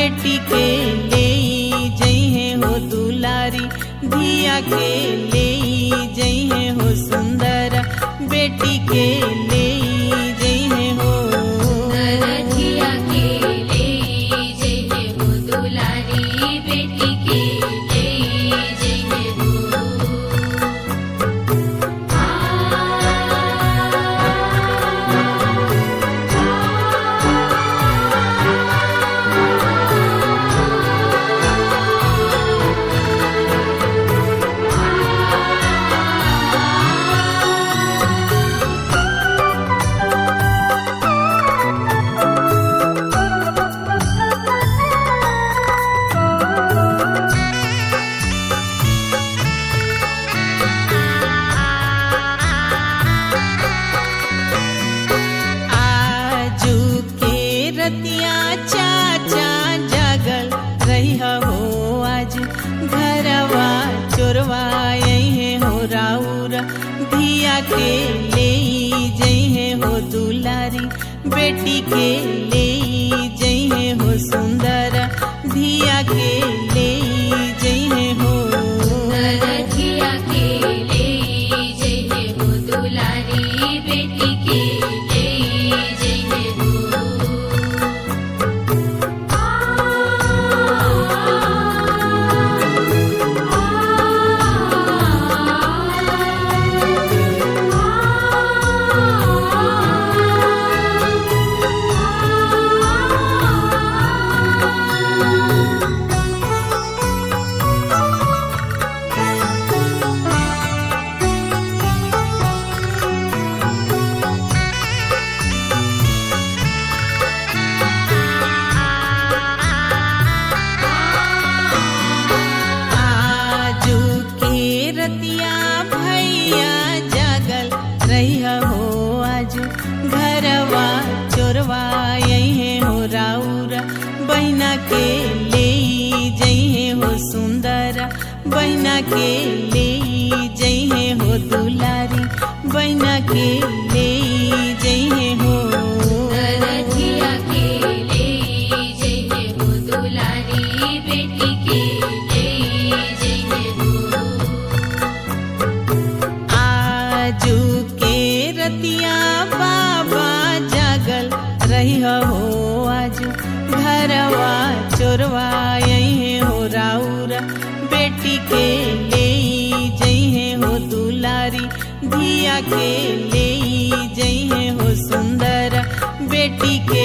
बेटी के ले जइहे हो दुलारी, धिया के ले जइहे हो सुंदर, बेटी के ले जइहे हो धिया के ले जइहे हो दुलारी, बेटी के ले जइहे हो। रतिया चाचा जागल रही हो आज, घरवा चोरवा यही हो राउर, धिया के ले जइहे हो दुलारी, बेटी के ले जइहे हो सुंदर, धिया के ले जइहे हो धिया के ले जइहे हो दुलारी, बेटी के ले जइहे हो। रतिया भैया जागल रही हो आज, घरवा चोरवा यही हो राउर, बहिना के ले जइहे हो सुंदर, बहिना के ले जइहे हो दुलारी, बहिना के ले जइहे हो धिया के ले जइहे हो दुलारी, बेटी के ले जइहे हो। आजू के रतिया बाबा जागल रही हो आज, घरवा चोरवा यही हो राउर, बेटी के ले जइहे हो दुलारी, धिया के ले जइहे हो सुंदर, बेटी के